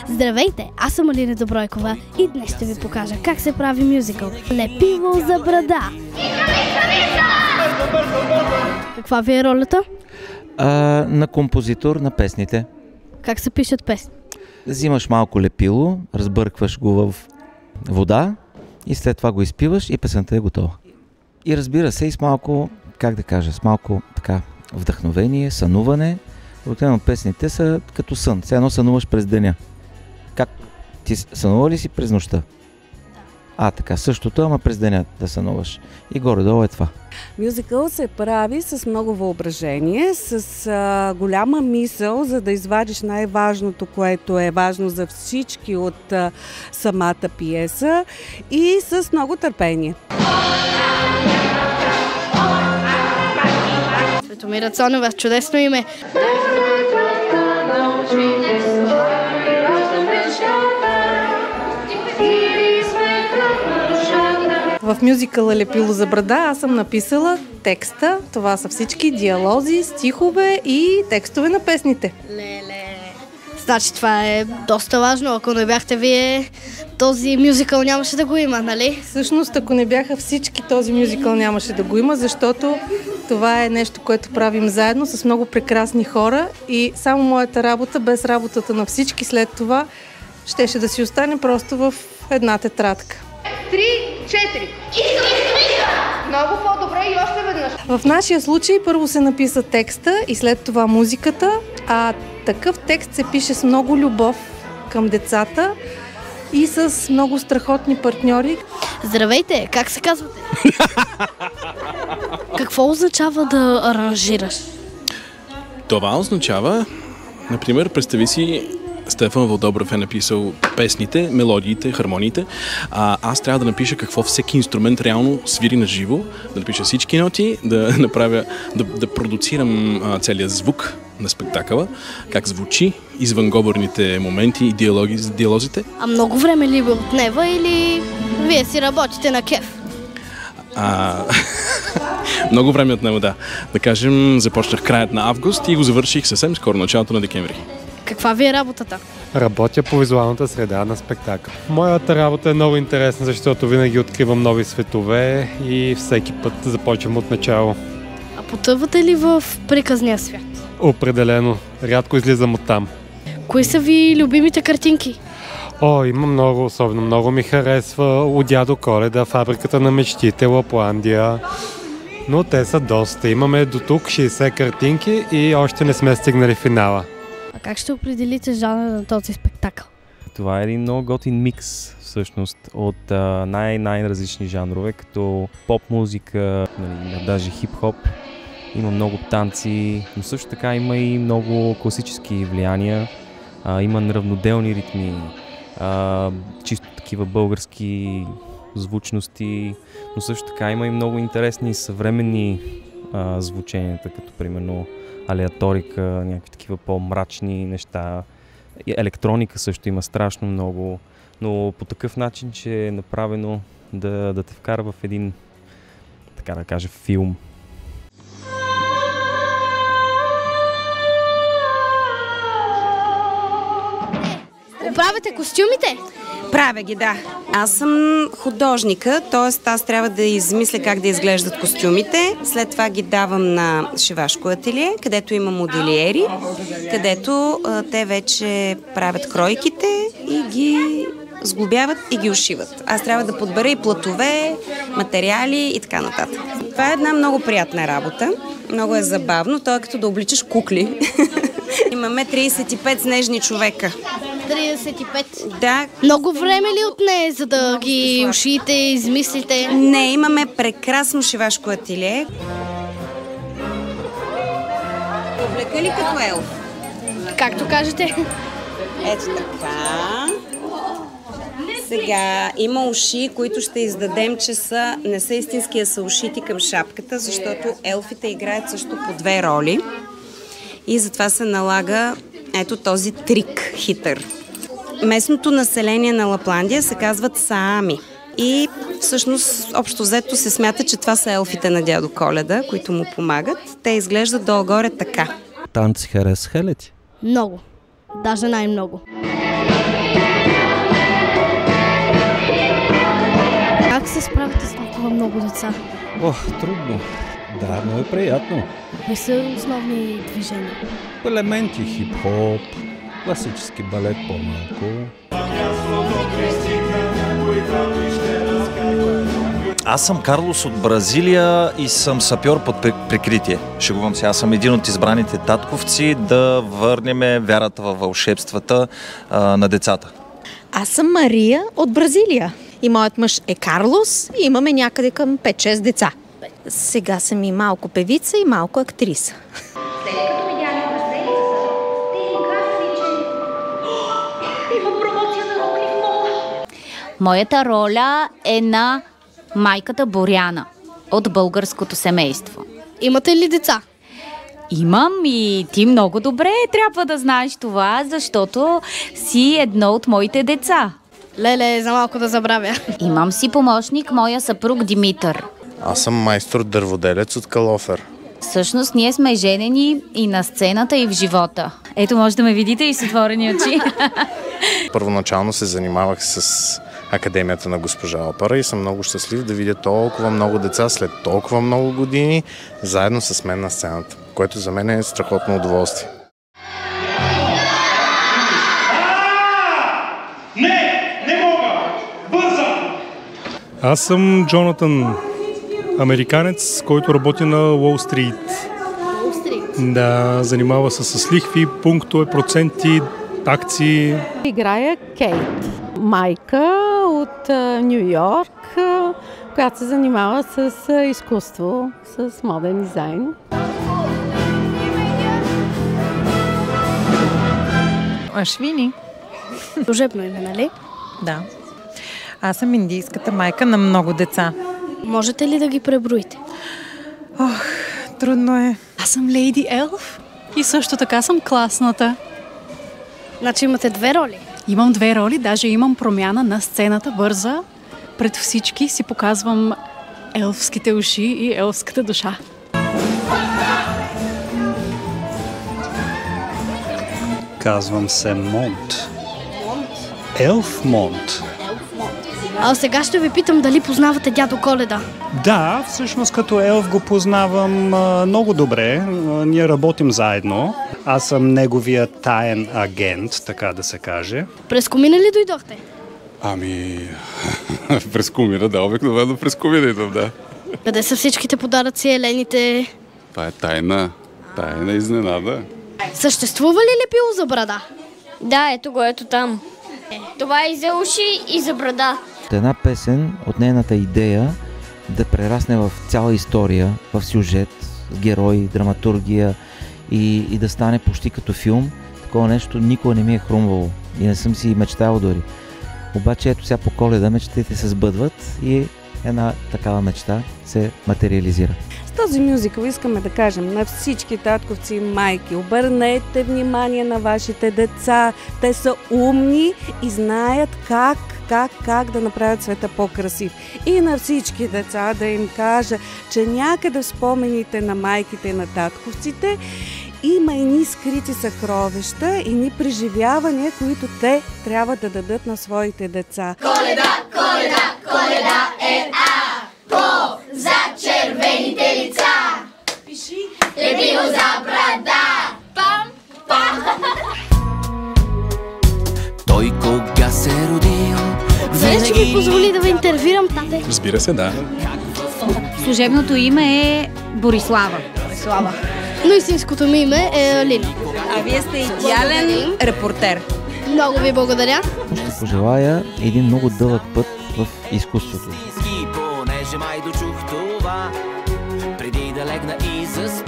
Здравейте, аз съм Алина Добройкова и днес ще ви покажа как се прави мюзикъл "Лепило за брада". Каква ви е ролята? На композитор на песните. Как се пишат песни? Взимаш малко лепило, разбъркваш го в вода и след това го изпиваш и песента е готова. И разбира се, и с малко, как да кажа, с малко така вдъхновение, сънуване. Обикновено песните са като сън. Все едно сънуваш през деня. Как? Ти сънува ли си през нощта? Така, същото, ама през деня да сънуваш. И горе-долу е това. Мюзикъл се прави с много въображение, с голяма мисъл, за да извадиш най-важното, което е важно за всички от самата пиеса, и с много търпение. Светомира Цонева, чудесно име. В мюзикъла "Лепило за брада" аз съм написала текста. Това са всички диалози, стихове и текстове на песните. Значи това е доста важно. Ако не бяхте вие, този мюзикъл нямаше да го има, нали? Всъщност, ако не бяха всички, този мюзикъл нямаше да го има, защото това е нещо, което правим заедно с много прекрасни хора и само моята работа, без работата на всички след това, щеше да си остане просто в една тетрадка. 3, 4. Много по-добре и още веднъж. В нашия случай първо се написа текста и след това музиката, а такъв текст се пише с много любов към децата и с много страхотни партньори. Здравейте, как се казвате? Какво означава да аранжираш? Това означава, например, представи си, Стефан Вълдобрев е написал песните, мелодиите, хармониите. Аз трябва да напиша какво всеки инструмент реално свири на живо, да напиша всички ноти, да направя, да продуцирам целият звук на спектакъла, как звучи, извън говорните моменти и диалозите. А много време ли отнева или вие си работите на кеф? Много време отнема, да. Да кажем, започнах краят на август и го завърших съвсем скоро, началото на декември. Каква ви е работата? Работя по визуалната среда на спектакъл. Моята работа е много интересна, защото винаги откривам нови светове и всеки път започвам от начало. А потъвате ли в приказния свят? Определено. Рядко излизам оттам. Кои са ви любимите картинки? Има много, особено много ми харесва "От дядо Коледа", "Фабриката на мечтите", "Лапландия". Но те са доста. Имаме до тук 60 картинки и още не сме стигнали финала. А как ще определите жанра на този спектакъл? Това е един много готин микс всъщност от най-различни жанрове, като поп-музика, даже хип-хоп. Има много танци, но също така има и много класически влияния. Има неравноделни ритми, чисто такива български звучности, но също така има и много интересни съвременни звученията, като примерно алеаторика, някакви такива по-мрачни неща. Електроника също има страшно много, но по такъв начин, че е направено да те вкара в един, така да кажа, филм. Правите костюмите? Правя ги, да. Аз съм художника, т.е. аз трябва да измисля как да изглеждат костюмите. След това ги давам на шивашко ателие, където има моделиери, където те вече правят кройките и ги сглобяват и ги ушиват. Аз трябва да подбера и платове, материали и така нататък. Това е една много приятна работа. Много е забавно. То е като да обличаш кукли. Имаме 35 снежни човека. 35? Да. Много време ли отне, за да ги ушиете и измислите? Не, имаме прекрасно шивашко ателие. Облека ли като елф? Както кажете. Ето така. Сега има уши, които ще издадем, че не са истински, а са ушити към шапката, защото елфите играят също по две роли. И затова се налага ето този трик хитър. Местното население на Лапландия се казват Саами. И всъщност, общо взето се смята, че това са елфите на дядо Коледа, които му помагат. Те изглеждат долу-горе така. Танци харесаха ли ти? Много. Даже най-много. справите с толкова много деца? Трудно. Да, но е приятно. Не са основни движения? Елементи хип-хоп, класически балет по-малко. Аз съм Карлос от Бразилия и съм сапьор под прикритие. Шегувам се, аз съм един от избраните татковци да върнем вярата във вълшебствата на децата. Аз съм Мария от Бразилия и моят мъж е Карлос и имаме някъде към 5-6 деца. Сега съм и малко певица и малко актриса. След като видяли кръстелицата, те им казали, че има промоция на Рокли в мола. Моята роля е на майката Боряна от българското семейство. Имате ли деца? Имам и ти много добре трябва да знаеш това, защото си едно от моите деца. Леле, за малко да забравя. Имам си помощник, моя съпруг Димитър. Аз съм майстор дърводелец от Калофер. Всъщност ние сме женени и на сцената, и в живота. Ето, може да ме видите и с отворени очи. Първоначално се занимавах с Академията на госпожа Опера и съм много щастлив да видя толкова много деца след толкова много години заедно с мен на сцената, което за мен е страхотно удоволствие. Не мога! Бързам! Аз съм Джонатан, американец, който работи на Уол Стрит. Да, занимава се с лихви, пунктове, проценти, акции. Играя Кейт, майка от Ню Йорк, която се занимава с изкуство, с моден дизайн. Ашвини. Служебно име, нали? Да. Аз съм индийската майка на много деца. Можете ли да ги преброите? Трудно е. Аз съм Лейди Елф и също така съм класната. Значи имате 2 роли? Имам 2 роли, даже имам промяна на сцената бърза. Пред всички си показвам елфските уши и елфската душа. Казвам се Монт. Елф Монт. А сега ще ви питам дали познавате дядо Коледа. Да, всъщност като елф го познавам много добре. Ние работим заедно. Аз съм неговия таен агент, така да се каже. През Комина ли дойдохте? През Комина, да, обикновено през Комина идвам, да. Къде са всичките подаръци, елените? Това е тайна изненада. Съществува ли лепило за брада? Да, ето там. Това е и за уши, и за брада. Една песен от нейната идея да прерасне в цяла история, в сюжет, герои, драматургия и да стане почти като филм, такова нещо никога не ми е хрумвало и не съм си мечтал дори. Обаче ето сега по Коледа мечтите се сбъдват и една такава мечта се материализира. С този мюзикъл искаме да кажем на всички татковци и майки: обърнете внимание на вашите деца. Те са умни и знаят как да направят света по-красив. И на всички деца да им кажа, че някъде в спомените на майките и на татковците има едни скрити съкровища, едни преживявания, които те трябва да дадат на своите деца. Коледа, Коледа, Коледа е за червените лица. Пиши лепило за брада. Пам, пам. Той кога се родил? Ще ми позволи да ви интервюрам, тате? Разбира се, да. Служебното име е Борислава. Но истинското ми име е Лина. А вие сте идеален репортер. Много ви благодаря. Ще пожелая един много дълъг път в изкуството. Понеже май дочух това, преди да легна и заспа.